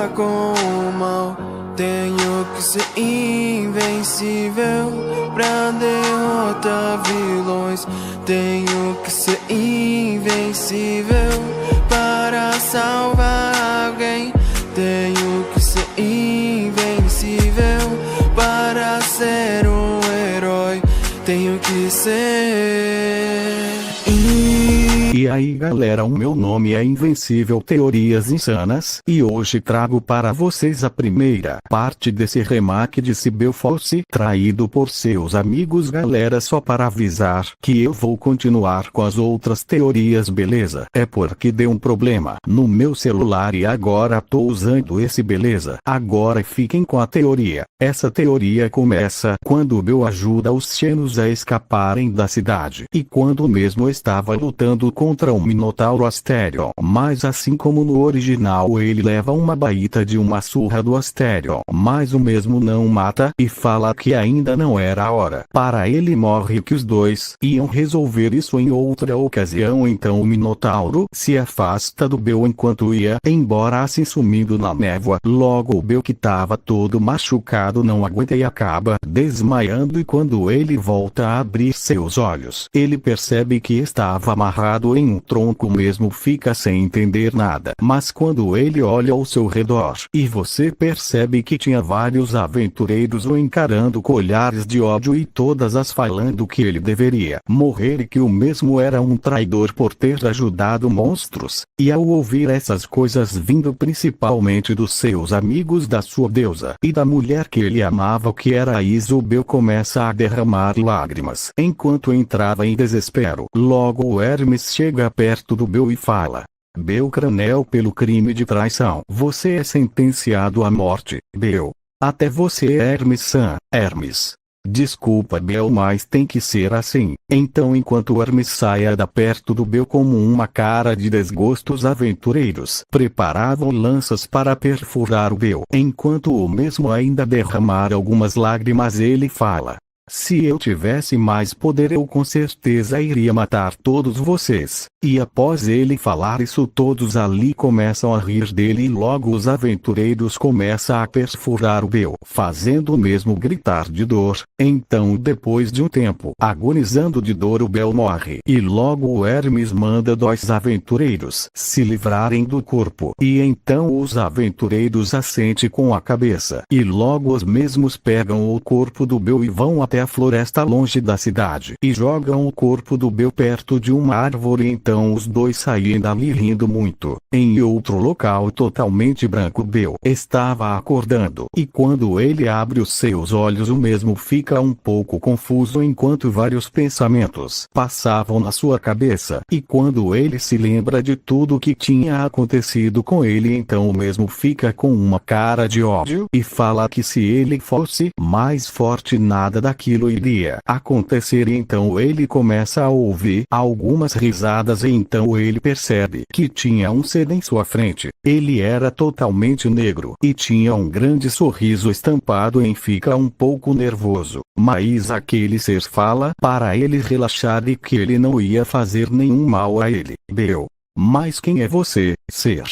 acabar com o mal. Tenho que ser invencível pra derrotar vilões. Tenho que ser invencível para salvar alguém. Tenho que ser invencível para ser um herói. Tenho que ser. E aí galera, o meu nome é Invencível Teorias Insanas, e hoje trago para vocês a primeira parte desse remake de Sybil Fosse, traído por seus amigos. Galera, só para avisar que eu vou continuar com as outras teorias, beleza? É porque deu um problema no meu celular e agora tô usando esse, beleza? Agora fiquem com a teoria. Essa teoria começa quando Bill ajuda os Xenos a escaparem da cidade, e quando mesmo estava lutando contra um Minotauro Asterion. Mas assim como no original, ele leva uma baita de uma surra do Asterion, mas o mesmo não mata e fala que ainda não era a hora. Para ele morre, que os dois iam resolver isso em outra ocasião. Então o Minotauro se afasta do Bill enquanto ia embora, assim sumindo na névoa. Logo o Bill, que tava todo machucado, não aguenta e acaba desmaiando, e quando ele volta a abrir seus olhos, ele percebe que estava amarrado em um tronco mesmo, fica sem entender nada. Mas quando ele olha ao seu redor, e você percebe que tinha vários aventureiros o encarando com olhares de ódio, e todas as falando que ele deveria morrer e que o mesmo era um traidor por ter ajudado monstros. E ao ouvir essas coisas vindo principalmente dos seus amigos, da sua deusa e da mulher que ele amava, que era Isobel, começa a derramar lágrimas enquanto entrava em desespero. Logo o Hermes chega perto do Bill e fala: Bill Cranel, pelo crime de traição você é sentenciado à morte, Bill. Até você, Hermes. Hermes. Desculpa, Bill, mas tem que ser assim. Então enquanto Hermes saia da perto do Bill como uma cara de desgosto, os aventureiros preparavam lanças para perfurar o Bill. Enquanto o mesmo ainda derramar algumas lágrimas, ele fala: se eu tivesse mais poder, eu com certeza iria matar todos vocês. E após ele falar isso, todos ali começam a rir dele, e logo os aventureiros começam a perfurar o Bill, fazendo o mesmo gritar de dor. Então depois de um tempo agonizando de dor, o Bill morre, e logo o Hermes manda dois aventureiros se livrarem do corpo, e então os aventureiros assentem com a cabeça, e logo os mesmos pegam o corpo do Bill e vão até a floresta longe da cidade, e jogam o corpo do Bill perto de uma árvore. Então os dois saem dali rindo muito. Em outro local totalmente branco, Bill estava acordando, e quando ele abre os seus olhos, o mesmo fica um pouco confuso enquanto vários pensamentos passavam na sua cabeça, e quando ele se lembra de tudo o que tinha acontecido com ele, então o mesmo fica com uma cara de ódio e fala que se ele fosse mais forte, nada daquilo iria acontecer. E então ele começa a ouvir algumas risadas, e então ele percebe que tinha um ser em sua frente. Ele era totalmente negro e tinha um grande sorriso estampado em. Fica um pouco nervoso, mas aquele ser fala para ele relaxar e que ele não ia fazer nenhum mal a ele. Bill: mas quem é você, ser?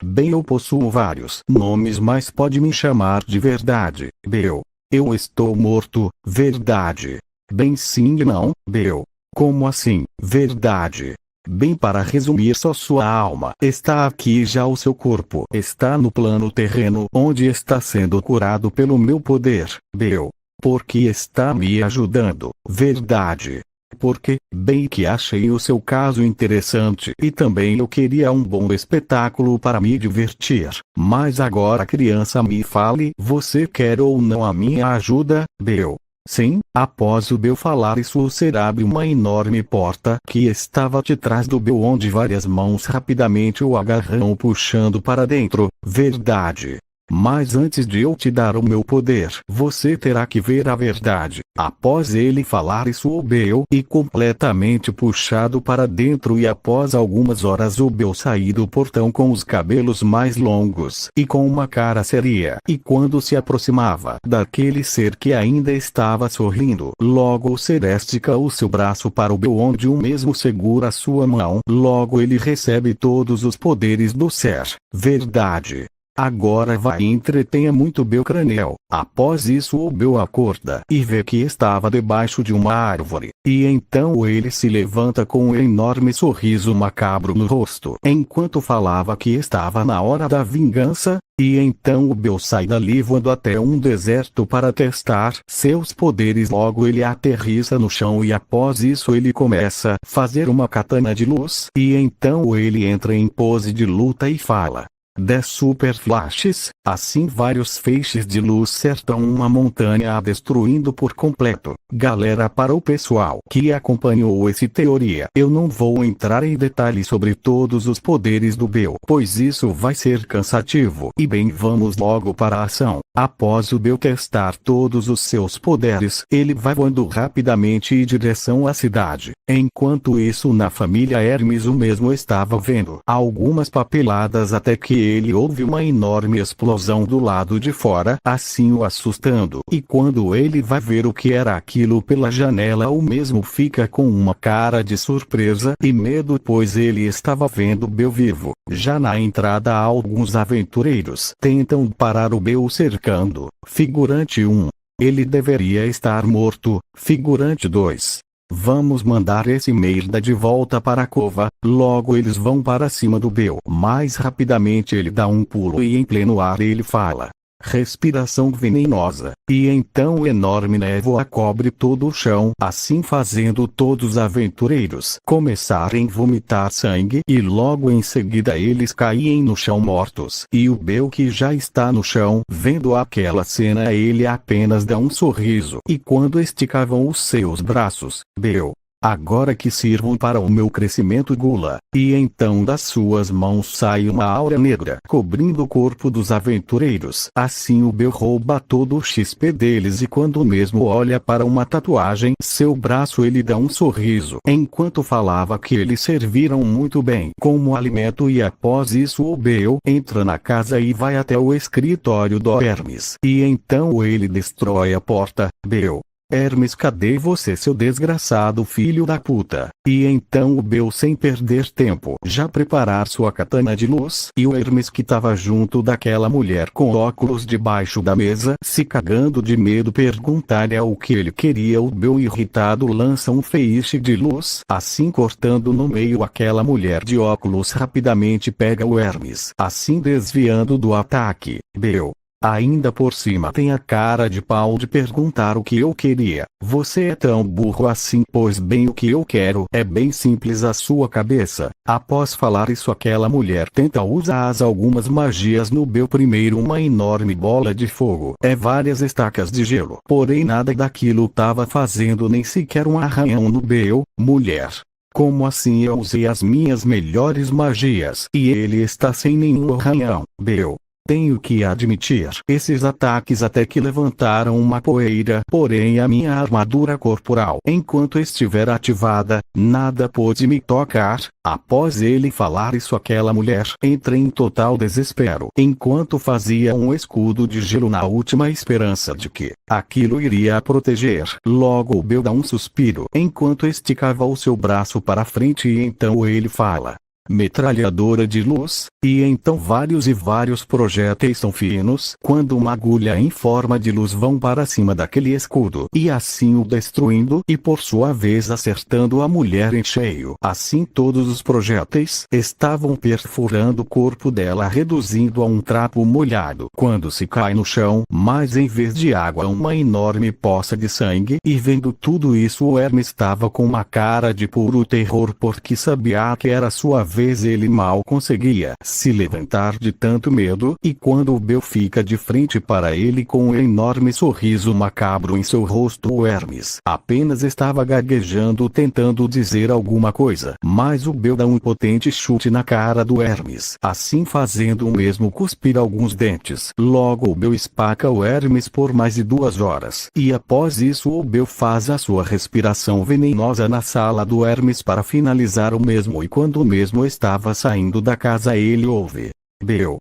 Bem, eu possuo vários nomes, mas pode me chamar de Verdade, Bill. Eu estou morto, verdade? Bem, sim e não, Bill. Como assim, verdade? Bem, para resumir, só sua alma está aqui, já o seu corpo está no plano terreno, onde está sendo curado pelo meu poder, Bill. Porque está me ajudando, verdade? Porque, bem, que achei o seu caso interessante e também eu queria um bom espetáculo para me divertir. Mas agora, criança, me fale, você quer ou não a minha ajuda, Bill? Sim. Após o Bill falar isso, o ser abre uma enorme porta que estava de trás do Bill, onde várias mãos rapidamente o agarram puxando para dentro. Verdade? Mas antes de eu te dar o meu poder, você terá que ver a verdade. Após ele falar isso, o Bill e completamente puxado para dentro, e após algumas horas o Bill sair do portão com os cabelos mais longos e com uma cara séria, e quando se aproximava daquele ser que ainda estava sorrindo, logo o ser estica o seu braço para o Bill, onde o mesmo segura sua mão. Logo ele recebe todos os poderes do ser. Verdade? Agora vai e entretenha muito Belcranel. Após isso o Bel acorda e vê que estava debaixo de uma árvore. E então ele se levanta com um enorme sorriso macabro no rosto. Enquanto falava que estava na hora da vingança. E então o Bel sai dali voando até um deserto para testar seus poderes. Logo ele aterrissa no chão e após isso ele começa a fazer uma katana de luz. E então ele entra em pose de luta e fala. 10 super flashes, assim vários feixes de luz cercam uma montanha a destruindo por completo. Galera, para o pessoal que acompanhou esse teoria, eu não vou entrar em detalhes sobre todos os poderes do Bel, pois isso vai ser cansativo. E bem, vamos logo para a ação. Após o Bel testar todos os seus poderes, ele vai voando rapidamente em direção à cidade. Enquanto isso, na família Hermes o mesmo estava vendo algumas papeladas até que ele ouve uma enorme explosão do lado de fora, assim o assustando. E quando ele vai ver o que era aquilo pela janela, o mesmo fica com uma cara de surpresa e medo, pois ele estava vendo Bel vivo. Já na entrada, alguns aventureiros tentam parar o Bel cercando. Figurante 1. Ele deveria estar morto. Figurante 2. Vamos mandar esse merda de volta para a cova. Logo eles vão para cima do Bel. Mais rapidamente ele dá um pulo e em pleno ar ele fala. Respiração venenosa. E então enorme névoa cobre todo o chão, assim fazendo todos os aventureiros começarem a vomitar sangue e logo em seguida eles caem no chão mortos. E o Bel, que já está no chão, vendo aquela cena, ele apenas dá um sorriso. E quando esticavam os seus braços, Bel, agora que sirvam para o meu crescimento, gula. E então das suas mãos sai uma aura negra, cobrindo o corpo dos aventureiros. Assim o Bel rouba todo o XP deles e quando mesmo olha para uma tatuagem, seu braço, ele dá um sorriso. Enquanto falava que eles serviram muito bem como alimento. E após isso o Bel entra na casa e vai até o escritório do Hermes. E então ele destrói a porta. Bel. Hermes, cadê você, seu desgraçado filho da puta? E então o Bel, sem perder tempo, já preparar sua katana de luz. E o Hermes, que estava junto daquela mulher com óculos debaixo da mesa, se cagando de medo, perguntar-lhe o que ele queria. O Bel, irritado, lança um feixe de luz, assim cortando no meio. Aquela mulher de óculos rapidamente pega o Hermes, assim desviando do ataque. Bel, ainda por cima, tem a cara de pau de perguntar o que eu queria. Você é tão burro assim? Pois bem, o que eu quero é bem simples, a sua cabeça. Após falar isso, aquela mulher tenta usar algumas magias no Bel. Primeiro uma enorme bola de fogo, várias estacas de gelo. Porém nada daquilo estava fazendo nem sequer um arranhão no Bel. Mulher, como assim? Eu usei as minhas melhores magias e ele está sem nenhum arranhão. Bel, tenho que admitir, esses ataques até que levantaram uma poeira, porém a minha armadura corporal, enquanto estiver ativada, nada pôde me tocar. Após ele falar isso, aquela mulher entra em total desespero, enquanto fazia um escudo de gelo na última esperança de que aquilo iria a proteger. Logo o Bel dá um suspiro, enquanto esticava o seu braço para frente e então ele fala. Metralhadora de luz, e então vários projéteis tão finos quando uma agulha em forma de luz vão para cima daquele escudo e assim o destruindo e por sua vez acertando a mulher em cheio. Assim todos os projéteis estavam perfurando o corpo dela, reduzindo a um trapo molhado quando se cai no chão, mas em vez de água uma enorme poça de sangue. E vendo tudo isso, o Hermes estava com uma cara de puro terror, porque sabia que era sua vez. Ele mal conseguia se levantar de tanto medo, e quando o Bel fica de frente para ele com um enorme sorriso macabro em seu rosto, o Hermes apenas estava gaguejando, tentando dizer alguma coisa, mas o Bel dá um potente chute na cara do Hermes, assim fazendo o mesmo cuspir alguns dentes. Logo o Bel espaca o Hermes por mais de 2 horas, e após isso o Bel faz a sua respiração venenosa na sala do Hermes para finalizar o mesmo. E quando o mesmo estava saindo da casa, ele ouve Bel.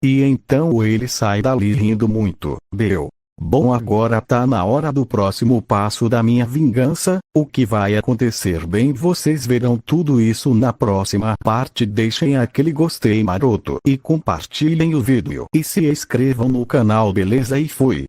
E então ele sai dali rindo muito. Bel, Bom, agora tá na hora do próximo passo da minha vingança. O que vai acontecer? Bem, vocês verão tudo isso na próxima parte. Deixem aquele gostei maroto e compartilhem o vídeo. E se inscrevam no canal, beleza? E fui.